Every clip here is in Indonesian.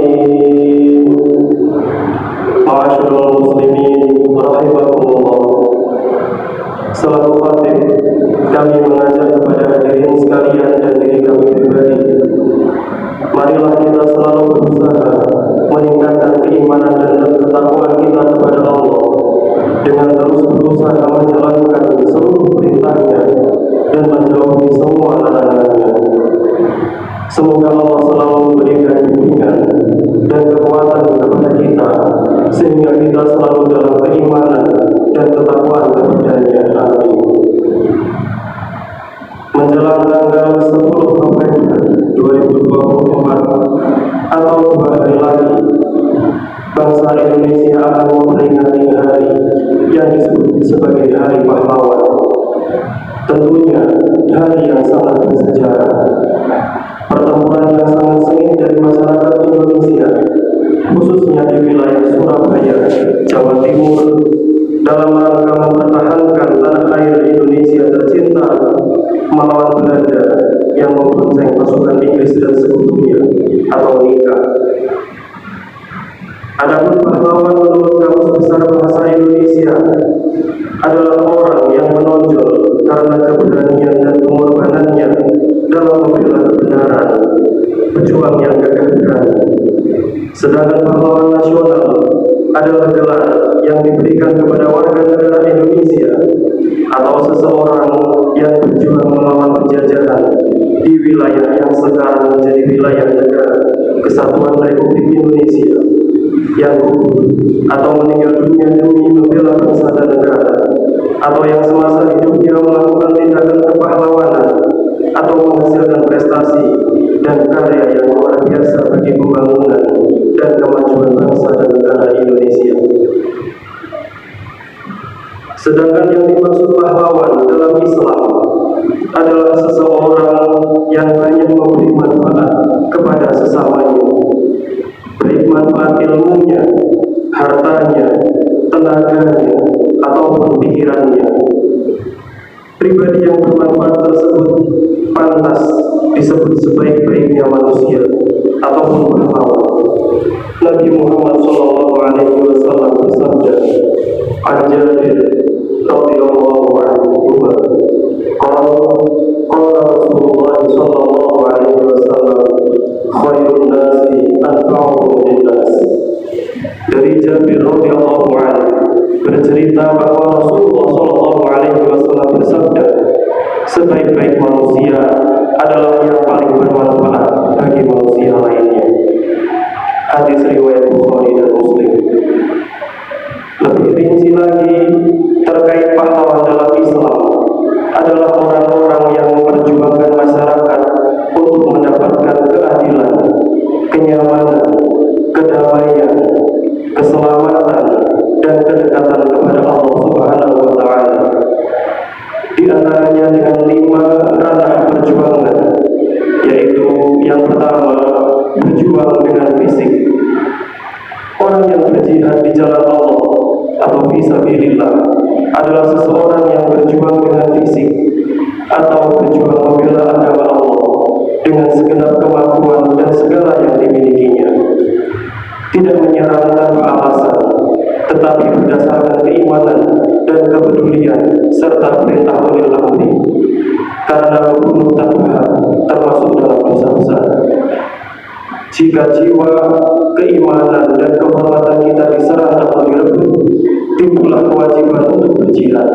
Bismillahirrahmanirrahim. Ma'asyiral muslimin rahimakumullah. Selaku khatib, kami mengajak kepada hadirin sekalian dan diri kami pribadi, marilah kita selalu berusaha meningkatkan keimanan dan ketakwaan kita kepada Allah dengan terus berusaha menjalankan seluruh perintahnya dan menjauhi semua larangannya. Semoga Allah selalu memberikan bimbingan dan kekuatan kepada kita sehingga kita selalu dalam keimanan dan ketakwaan kepadanya. Amin. Menjelang tanggal 10 November 2024 atau 2 hari lagi, bangsa Indonesia akan memperingati hari yang disebut sebagai Hari Pahlawan. Tentunya hari yang sangat bersejarah. Pertempuran yang sangat sengit dari masyarakat Indonesia, khususnya di wilayah Surabaya, Jawa Timur, dalam rangka mempertahankan tanah air Indonesia tercinta melawan Belanda yang membonceng pasukan Inggris dan sekutunya atau NIKA. Adapun pahlawan menurut Kamus Besar Bahasa Indonesia adalah orang yang menonjol karena keberanian dan pengorbanannya dalam membela kebenaran, pejuang yang gagah berani. Sedangkan pahlawan nasional adalah gelar yang diberikan kepada warga negara Indonesia atau seseorang yang berjuang melawan penjajahan di wilayah yang sekarang menjadi wilayah negara Kesatuan Republik Indonesia, yang gugur atau meninggal dunia demi membela bangsa dan negara, atau yang semasa hidupnya melakukan tindakan kepahlawanan atau menghasilkan prestasi dan karya yang luar biasa bagi pembangunan dan kemajuan bangsa dan negara Indonesia. Sedangkan yang dimaksud pahlawan dalam Islam adalah seseorang yang banyak memberi manfaat kepada sesamanya, baik manfaat ilmunya, hartanya, tenaganya, ataupun pikirannya. Pribadi yang bermanfaat tersebut pantas disebut sebaik-baiknya manusia ataupun pahlawan. Nabi Muhammad SAW bersabda, "An-Jabir radhiyallahu anhu qala Rasulullah sallallahu alaihi wasallam, khairun nasi anfa'uhum linnas." Dari Jabir radhiyallahu anhu bercerita bahwa Rasulullah sallallahu alaihi wasallam bersabda, sebaik-baik manusia adalah yang paling bermanfaat bagi manusia lainnya. Hadis riwayat Bukhari dan Muslim. Lebih rinci lagi terkait pahlawan dalam Islam adalah orang-orang yang memperjuangkan masyarakat untuk mendapatkan keadilan, kenyamanan, kedamaian, keselamatan, dan kedekatan kepada Allah Subhanahu wa Ta'ala. Di antaranya dengan 5 ranah perjuangan, yaitu yang pertama, berjuang dengan fisik. Orang yang berjihad di jalan Allah atau fisabilillah adalah seseorang yang berjuang dengan fisik atau berjuang membela agama Allah dengan segenap kemampuan dan segala yang dimilikinya. Tidak menyerang tanpa alasan, tetapi berdasarkan keimanan dan kepedulian serta perintah ulil amri. Karena membunuh tanpa hak termasuk dalam dosa besar. Jika jiwa, keimanan, dan kehormatan kita diserang atau direbut, timbullah kewajiban untuk berjihad,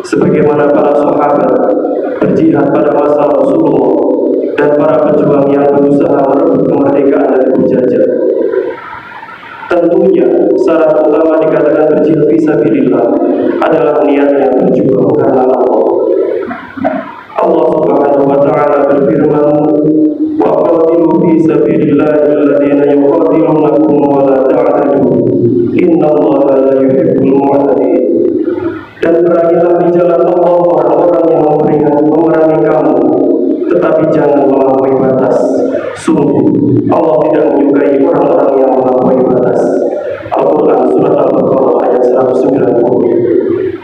sebagaimana para sahabat berjihad pada masa Rasulullah dan para pejuang yang berusaha merebut kemerdekaan dari penjajah. Tentunya syarat utama dikatakan berjihad fisabilillah adalah niatnya berjuang karena Allah. Allah Subhanahu wa Ta'ala berfirman, "Wa qatilu fi sabilillahi alladziina yuqatilunakum wa la ta'tadu, innallaha la yuhibbul mu'tadin." Dan perangilah di jalan Allah orang-orang yang memerangi kamu, tetapi jangan melampaui batas. Sungguh Allah tidak menyukai orang-orang yang melampaui batas. Al-Quran Surat Al-Baqarah ayat 190.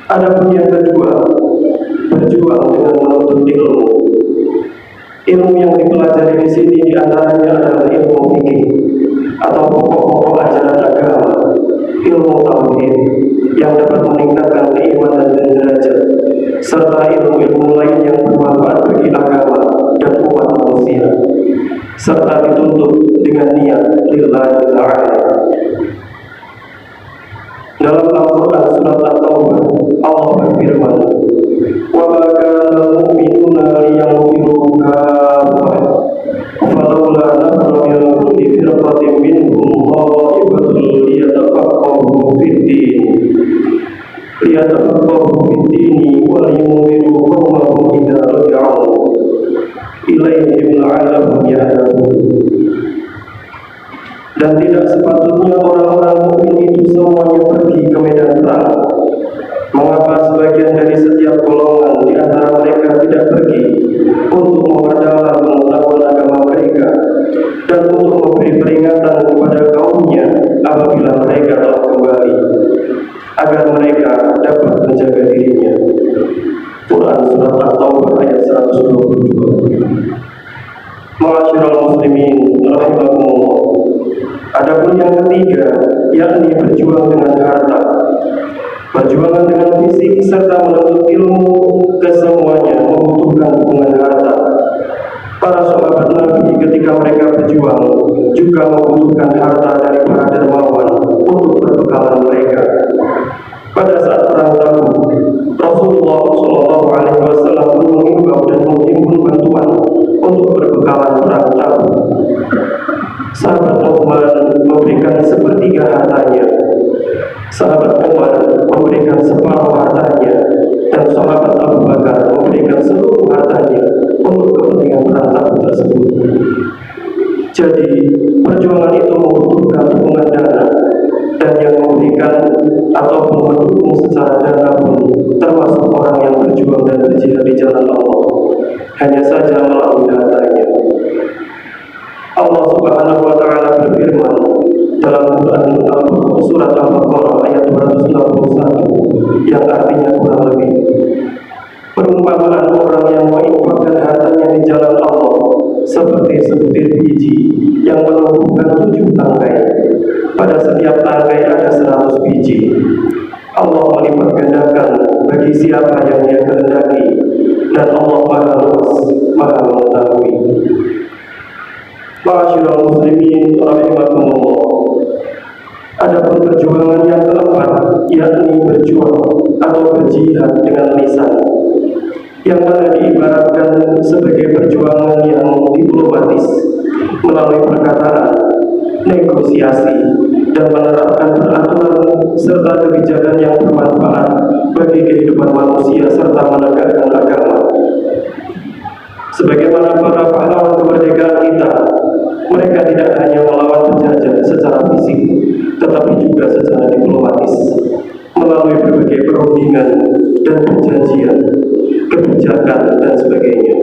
Adapun yang kedua, berjuang dengan menuntut ilmu. Ilmu yang dipelajari di sini diantaranya adalah ilmu atau pokok-pokok ajaran agama, ilmu tauhid yang dapat meningkatkan keimanan dan derajat, serta ilmu-ilmu lain yang bermanfaat bagi agama dan umat manusia, serta dituntut dengan niat lillahi ta'ala. Dalam Al-Quran surat At-Taubah, Allah berfirman, "Wa ma kana al-mu'minuna liyanfiru kaffah, falawla nafara min kulli firqatin minhum ta'ifatun liyatafaqahu fid-din wa liyunziru qawmahum idza raja'u ilaihim la'allahum yahtadun." Dan tidak sepatutnya orang-orang mukmin itu semuanya pergi ke medan perang. Mengapa sebagian dari setiap golongan di antara mereka tidak pergi untuk memperdalam pengetahuan agama mereka dan untuk memberi peringatan kepada kaumnya apabila mereka telah kembali, agar mereka dapat menjaga dirinya. Quran Surat At-Taubah ayat 122. Ma'asyiral muslimin rahimakumullah. Adapun yang ketiga, yakni berjuang dengan harta. Perjuangan dengan fisik serta menuntut ilmu, kesemuanya membutuhkan dukungan harta. Para sahabat Nabi ketika mereka berjuang juga membutuhkan harta dari para dermawan untuk perbekalan mereka. Pada saat perang Tabuk, Rasulullah SAW pun mengimbau dan menghimpun bantuan untuk perbekalan perang Tabuk. Sahabat Uthman memberikan sepertiga hartanya, sahabat Umar memberikan separuh hartanya, dan sahabat Abu Bakar memberikan seluruh hartanya untuk kepentingan perang Tabuk tersebut. Jadi perjuangan itu membutuhkan dukungan dana, dan yang memberikan ataupun mendukung secara dana pun termasuk orang yang berjuang dan berjihad di jalan Allah, hanya saja melalui hartanya. Allah Subhanahu wa Ta'ala berfirman dalam Quran surat Al-Baqarah ayat 261 yang artinya kurang lebih, perumpamaan orang yang menginfakkan hartanya di jalan Allah seperti sebutir biji yang menumbuhkan 7 tangkai. Pada setiap tangkai ada 100 biji. Allah melipat gandakan bagi siapa yang Dia kehendaki, dan Allah Maha luas, Maha mengetahui. Ma'asyiral muslimin rahimakumullah. Adapun perjuangan yang keempat, yakni berjuang atau berjihad dengan lisan, yang mana diibaratkan sebagai perjuangan yang diplomatis melalui perkataan, negosiasi, dan menerapkan peraturan serta kebijakan yang bermanfaat bagi kehidupan manusia serta menegakkan agama. Sebagaimana para pahlawan kemerdekaan kita, mereka tidak hanya melawan penjajah secara fisik, tetapi juga secara diplomatis melalui berbagai perundingan dan perjanjian, kebijakan, dan sebagainya.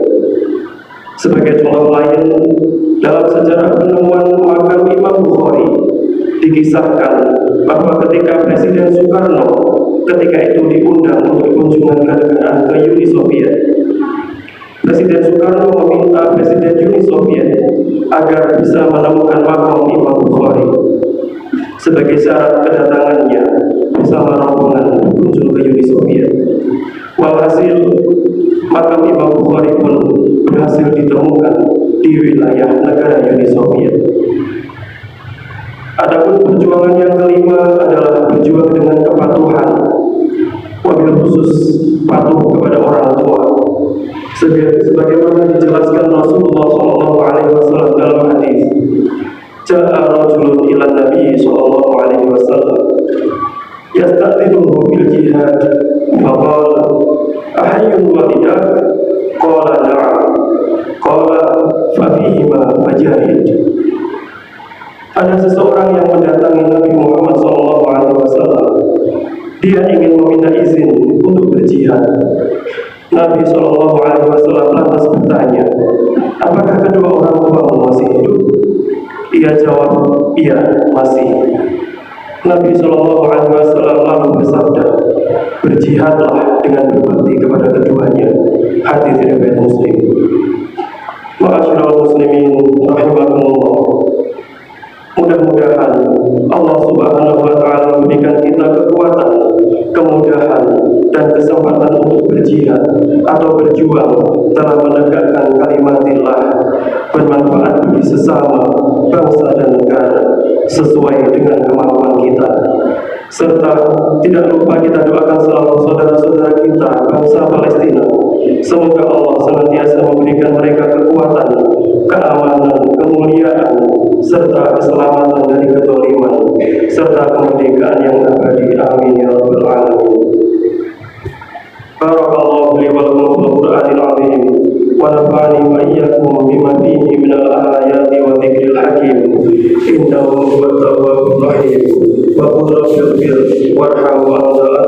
Sebagai contoh lain, dalam sejarah penemuan makam Imam Bukhari dikisahkan bahwa ketika Presiden Soekarno ketika itu diundang untuk kunjungan kenegaraan ke Uni Soviet, Presiden Soekarno meminta Presiden Uni Soviet agar bisa menemukan makam Imam Bukhari sebagai syarat kedatangannya bersama rombongan berkunjung ke Uni Soviet. Walhasil, makam Imam Bukhari pun berhasil ditemukan di wilayah negara Uni Soviet. Adapun perjuangan yang kelima adalah berjuang dengan kepatuhan, wabil khusus patuh kepada orang tua. Sebagaimana dijelaskan Rasulullah SAW dalam hadis, "Ja'a rajulun ila Nabi SAW yasta'dhinuhu bil jihad, faqala ahayyun walidak, qala na'am, qala fafihima fajahid." Ada seseorang yang mendatangi Nabi Muhammad SAW. Dia ingin meminta izin untuk berjihad. Nabi SAW lantas bertanya, "Apakah kedua orang tuamu masih hidup?" Ia jawab, "Iya, masih." Nabi SAW lalu bersabda, "Berjihadlah dengan berbakti kepada keduanya." Hadis riwayat Muslim. Ma'asyiral muslimin rahimakumullah. Mudah-mudahan Allah Subhanahu wa Ta'ala memberikan kita kekuatan, kemudahan, dan kesempatan untuk berjihad atau berjuang dalam menegakkan kalimatillah, bermanfaat bagi sesama, bangsa dan negara sesuai dengan kemampuan kita. Serta tidak lupa kita doakan selalu saudara-saudara kita bangsa Palestina. Semoga Allah senantiasa memberikan mereka kekuatan, keamanan, kemuliaan, serta keselamatan dari kezaliman, serta kemerdekaan yang abadi. Amin ya rabbal alamin. Barakallahu li wa lakum fil Qur'anil azim wa nafa'ani wa iyyakum bima fihi minal ayati wa dzikril hakim. Innahu huwat tawwabur rahim. Wa qul rabbighfir warham wa anta